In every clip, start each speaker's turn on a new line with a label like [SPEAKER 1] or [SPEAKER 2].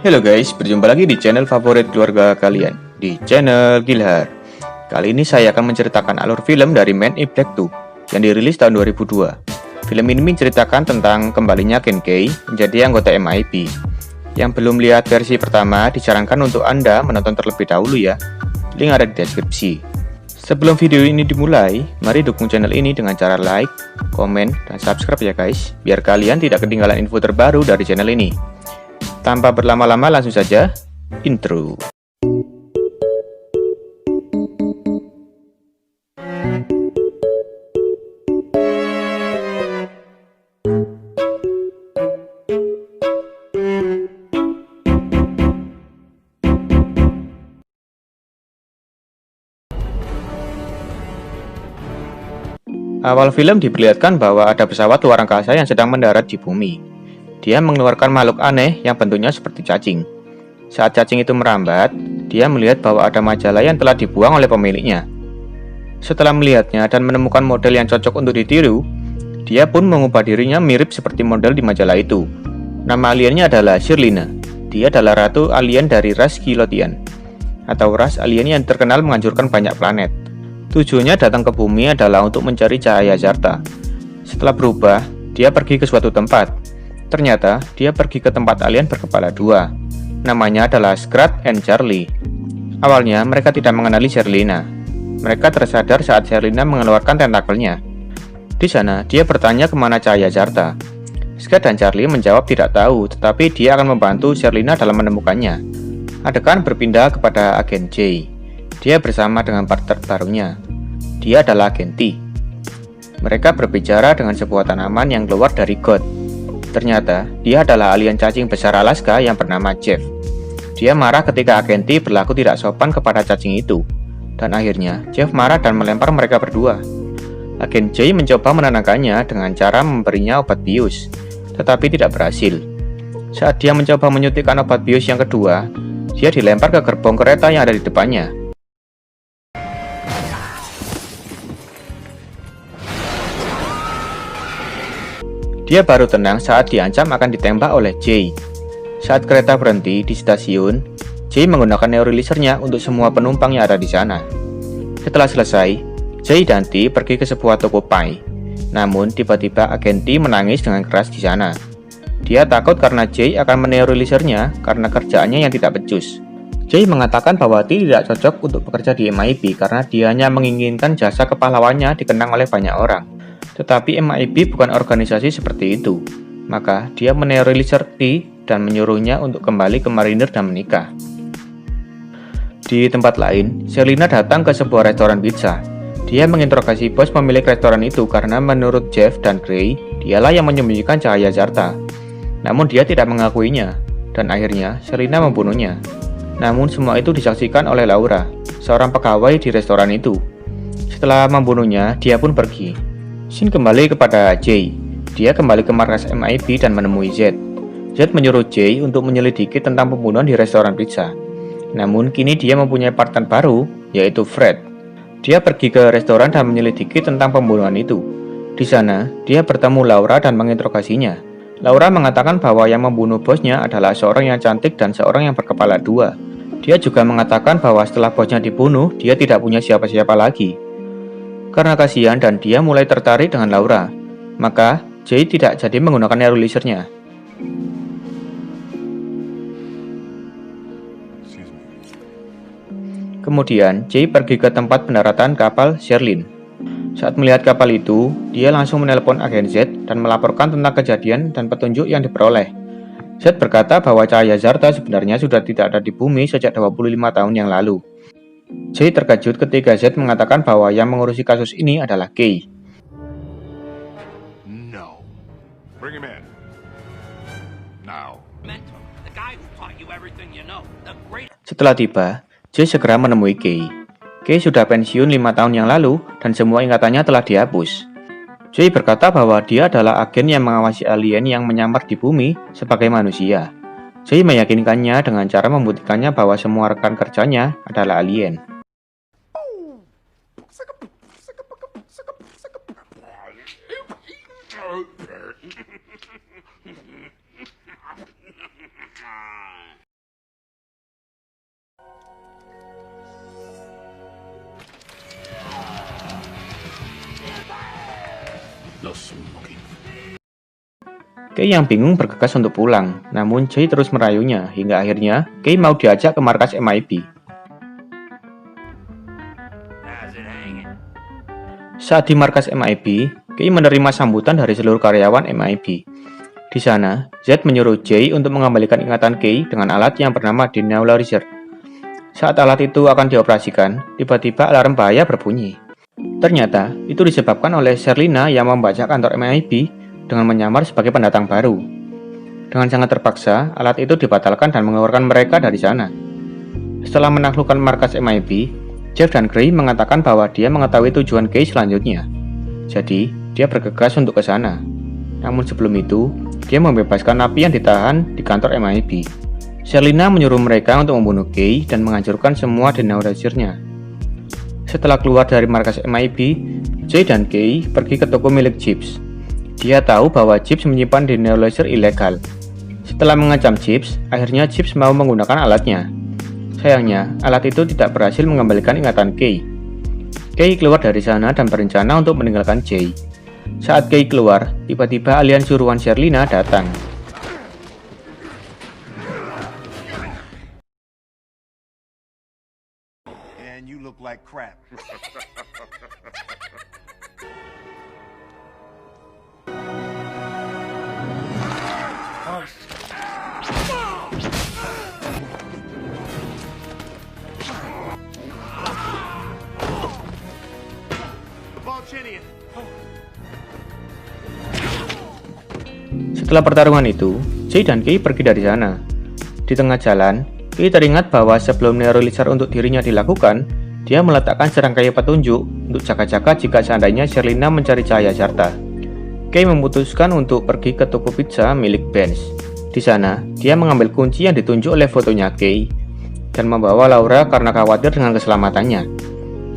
[SPEAKER 1] Halo guys, berjumpa lagi di channel favorit keluarga kalian, di channel Gilhar. Kali ini saya akan menceritakan alur film dari Men in Black 2 yang dirilis tahun 2002. Film ini menceritakan tentang kembalinya Agent K menjadi anggota MIB. Yang belum lihat versi pertama, disarankan untuk Anda menonton terlebih dahulu ya. Link ada di deskripsi. Sebelum video ini dimulai, mari dukung channel ini dengan cara like, komen, dan subscribe ya guys, biar kalian tidak ketinggalan info terbaru dari channel ini. Tanpa berlama-lama langsung saja, intro. Awal film diperlihatkan bahwa ada pesawat luar angkasa yang sedang mendarat di bumi. Dia mengeluarkan makhluk aneh yang bentuknya seperti cacing. Saat cacing itu merambat, dia melihat bahwa ada majalah yang telah dibuang oleh pemiliknya. Setelah melihatnya dan menemukan model yang cocok untuk ditiru, dia pun mengubah dirinya mirip seperti model di majalah itu. Nama aliennya adalah Shirlina. Dia adalah ratu alien dari ras Kilotian, atau ras alien yang terkenal menghancurkan banyak planet. Tujuannya datang ke bumi adalah untuk mencari cahaya Zarta. Setelah berubah, dia pergi ke suatu tempat. Ternyata, dia pergi ke tempat alien berkepala dua. Namanya adalah Scrat and Charlie. Awalnya, mereka tidak mengenali Shirlina. Mereka tersadar saat Shirlina mengeluarkan tentakelnya. Di sana, dia bertanya kemana cahaya Zarta. Scrat dan Charlie menjawab tidak tahu, tetapi dia akan membantu Shirlina dalam menemukannya. Adegan berpindah kepada Agen J. Dia bersama dengan partner barunya. Dia adalah Agen T. Mereka berbicara dengan sebuah tanaman yang keluar dari got. Ternyata, dia adalah alien cacing besar Alaska yang bernama Jeff. Dia marah ketika Agen T berlaku tidak sopan kepada cacing itu. Dan akhirnya, Jeff marah dan melempar mereka berdua. Agen J mencoba menenangkannya dengan cara memberinya obat bius, tetapi tidak berhasil. Saat dia mencoba menyuntikkan obat bius yang kedua, dia dilempar ke gerbong kereta yang ada di depannya. Dia baru tenang saat diancam akan ditembak oleh Jay. Saat kereta berhenti di stasiun, Jay menggunakan neuralisernya untuk semua penumpang yang ada di sana. Setelah selesai, Jay dan T pergi ke sebuah toko pie. Namun, tiba-tiba Agen T menangis dengan keras di sana. Dia takut karena Jay akan meneuralisernya karena kerjaannya yang tidak becus. Jay mengatakan bahwa T tidak cocok untuk bekerja di MIB karena dia hanya menginginkan jasa kepahlawannya dikenang oleh banyak orang. Tetapi MIB bukan organisasi seperti itu. Maka dia meneuraliser T dan menyuruhnya untuk kembali ke Mariner dan menikah. Di tempat lain, Shirlina datang ke sebuah restoran pizza. Dia menginterogasi bos pemilik restoran itu karena menurut Jeff dan Gray, dialah yang menyembunyikan cahaya Zarta. Namun dia tidak mengakuinya, dan akhirnya Shirlina membunuhnya. Namun semua itu disaksikan oleh Laura, seorang pegawai di restoran itu. Setelah membunuhnya, dia pun pergi. Scene kembali kepada Jay. Dia kembali ke markas MIB dan menemui Z. Z menyuruh Jay untuk menyelidiki tentang pembunuhan di restoran pizza. Namun kini dia mempunyai partner baru, yaitu Fred. Dia pergi ke restoran dan menyelidiki tentang pembunuhan itu. Di sana, dia bertemu Laura dan menginterogasinya. Laura mengatakan bahwa yang membunuh bosnya adalah seorang yang cantik dan seorang yang berkepala dua. Dia juga mengatakan bahwa setelah bosnya dibunuh, dia tidak punya siapa-siapa lagi. Karena kasihan dan dia mulai tertarik dengan Laura, maka Jay tidak jadi menggunakan neuralisernya. Kemudian Jay pergi ke tempat pendaratan kapal Sherlyn. Saat melihat kapal itu, dia langsung menelpon agen Z dan melaporkan tentang kejadian dan petunjuk yang diperoleh. Z berkata bahwa cahaya Zarta sebenarnya sudah tidak ada di bumi sejak 25 tahun yang lalu. Jay terkejut ketika Z mengatakan bahwa yang mengurusi kasus ini adalah Kay.
[SPEAKER 2] No. Bring him in. Now.
[SPEAKER 1] Setelah tiba, Jay segera menemui Kay. Kay sudah pensiun 5 tahun yang lalu dan semua ingatannya telah dihapus. Jay berkata bahwa dia adalah agen yang mengawasi alien yang menyamar di bumi sebagai manusia. Jay meyakinkannya dengan cara membuktikannya bahwa semua rekan kerjanya adalah alien. Kei yang bingung bergegas untuk pulang, namun Jay terus merayunya hingga akhirnya Kei mau diajak ke markas MIB. Saat di markas MIB, Kei menerima sambutan dari seluruh karyawan MIB. Di sana, Z menyuruh Jay untuk mengembalikan ingatan Kei dengan alat yang bernama Deneuralizer. Saat alat itu akan dioperasikan, tiba-tiba alarm bahaya berbunyi. Ternyata, itu disebabkan oleh Sherlina yang membaca kantor MIB dengan menyamar sebagai pendatang baru. Dengan sangat terpaksa, alat itu dibatalkan dan mengeluarkan mereka dari sana. Setelah menaklukkan markas MIB, Jeff dan Gray mengatakan bahwa dia mengetahui tujuan Kei selanjutnya. Jadi, dia bergegas untuk ke sana. Namun sebelum itu, dia membebaskan napi yang ditahan di kantor MIB. Sherlina menyuruh mereka untuk membunuh Kei dan menghancurkan semua Deneuralizer-nya. Setelah keluar dari markas MIB, Jay dan Kei pergi ke toko milik Chips. Dia tahu bahwa Chips menyimpan Deneuralizer ilegal. Setelah mengancam Chips, akhirnya Chips mau menggunakan alatnya. Sayangnya, alat itu tidak berhasil mengembalikan ingatan Kei. Kei keluar dari sana dan berencana untuk meninggalkan Jay. Saat Kei keluar, tiba-tiba alien suruhan Sherlina datang.
[SPEAKER 2] And you look like crap.
[SPEAKER 1] Setelah pertarungan itu, Jay dan Kei pergi dari sana. Di tengah jalan, Kei teringat bahwa sebelum Neuralizer untuk dirinya dilakukan, dia meletakkan serangkaian petunjuk untuk jaga-jaga jika seandainya Sherlina mencari cahaya Zarta. Kei memutuskan untuk pergi ke toko pizza milik Benz. Di sana, dia mengambil kunci yang ditunjuk oleh fotonya Kei dan membawa Laura karena khawatir dengan keselamatannya.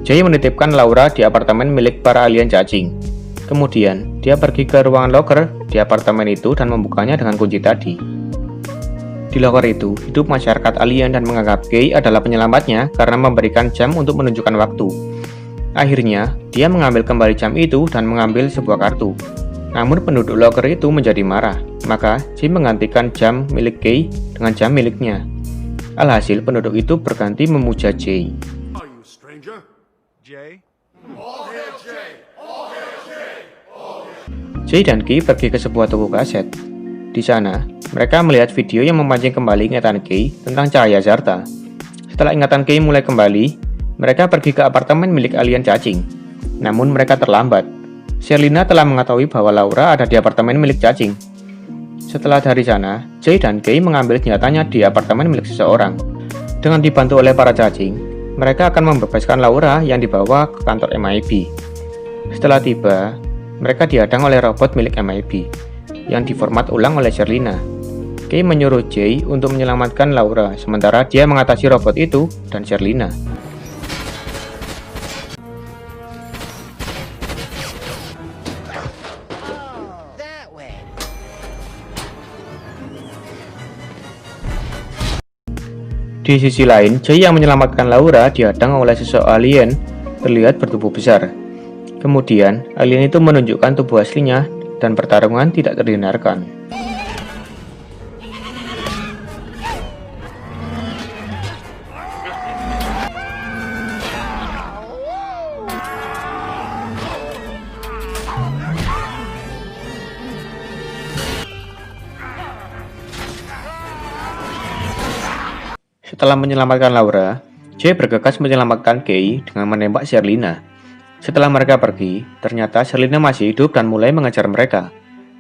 [SPEAKER 1] Jay menitipkan Laura di apartemen milik para alien cacing. Kemudian, dia pergi ke ruangan locker di apartemen itu dan membukanya dengan kunci tadi. Di locker itu, hidup masyarakat alien dan menganggap Kei adalah penyelamatnya karena memberikan jam untuk menunjukkan waktu. Akhirnya, dia mengambil kembali jam itu dan mengambil sebuah kartu. Namun penduduk locker itu menjadi marah, maka Jay menggantikan jam milik Kei dengan jam miliknya. Alhasil, penduduk itu berganti memuja Jay.
[SPEAKER 2] Are you a stranger? Jay?
[SPEAKER 1] Jay dan Kei pergi ke sebuah toko kaset. Di sana, mereka melihat video yang memancing kembali ingatan Kei tentang cahaya Zarta. Setelah ingatan Kei mulai kembali, mereka pergi ke apartemen milik alien cacing. Namun mereka terlambat. Sherlina telah mengetahui bahwa Laura ada di apartemen milik cacing. Setelah dari sana, Jay dan Kei mengambil senjatanya di apartemen milik seseorang. Dengan dibantu oleh para cacing, mereka akan membebaskan Laura yang dibawa ke kantor MIB. Setelah tiba, mereka dihadang oleh robot milik MIB yang diformat ulang oleh Sherlina. Kei menyuruh Jay untuk menyelamatkan Laura, sementara dia mengatasi robot itu dan Sherlina. Di sisi lain, Jay yang menyelamatkan Laura dihadang oleh seseorang alien terlihat bertubuh besar. Kemudian, alien itu menunjukkan tubuh aslinya dan pertarungan tidak terhindarkan. Setelah menyelamatkan Laura, Jay bergegas menyelamatkan Kei dengan menembak Sherlina. Setelah mereka pergi, ternyata Sherlina masih hidup dan mulai mengejar mereka.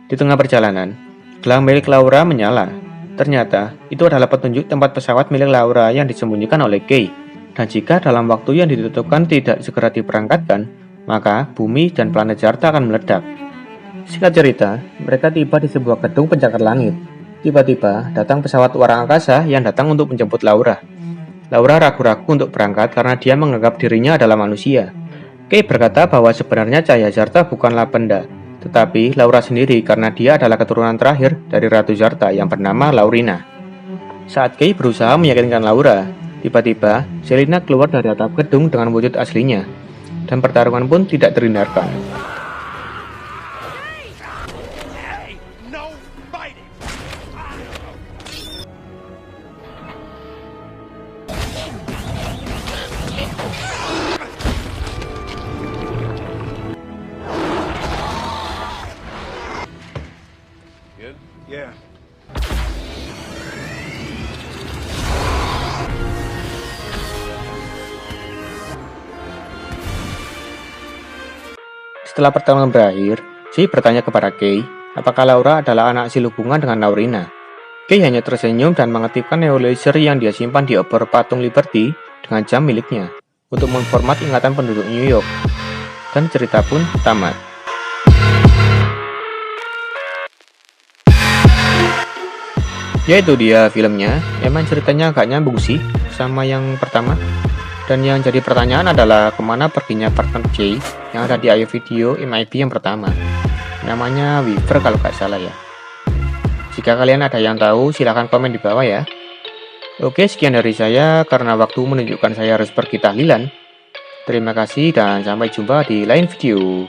[SPEAKER 1] Di tengah perjalanan, gelang milik Laura menyala. Ternyata, itu adalah petunjuk tempat pesawat milik Laura yang disembunyikan oleh Kei. Dan jika dalam waktu yang ditentukan tidak segera diberangkatkan, maka bumi dan planet Zarta akan meledak. Singkat cerita, mereka tiba di sebuah gedung pencakar langit. Tiba-tiba, datang pesawat luar angkasa yang datang untuk menjemput Laura. Laura ragu-ragu untuk berangkat karena dia menganggap dirinya adalah manusia. Kei berkata bahwa sebenarnya cahaya Zarta bukanlah benda, tetapi Laura sendiri karena dia adalah keturunan terakhir dari Ratu Zarta yang bernama Laurina. Saat Kei berusaha meyakinkan Laura, tiba-tiba Sherlina keluar dari atap gedung dengan wujud aslinya, dan pertarungan pun tidak terhindarkan.
[SPEAKER 2] Good? Yeah.
[SPEAKER 1] Setelah pertarungan berakhir, Jay bertanya kepada Kay, apakah Laura adalah anak hasil hubungan dengan Laurina. Kay hanya tersenyum dan mengaktifkan neuralizer yang dia simpan di obor patung Liberty dengan jam miliknya untuk memformat ingatan penduduk New York. Dan cerita pun tamat. Ya itu dia filmnya, emang ceritanya agak nyambung sih sama yang pertama. Dan yang jadi pertanyaan adalah kemana perginya partner Jay yang ada di ayo video MIB yang pertama. Namanya Weaver kalau nggak salah ya. Jika kalian ada yang tahu silahkan komen di bawah ya. Oke, sekian dari saya karena waktu menunjukkan saya harus pergi tahlilan. Terima kasih dan sampai jumpa di lain video.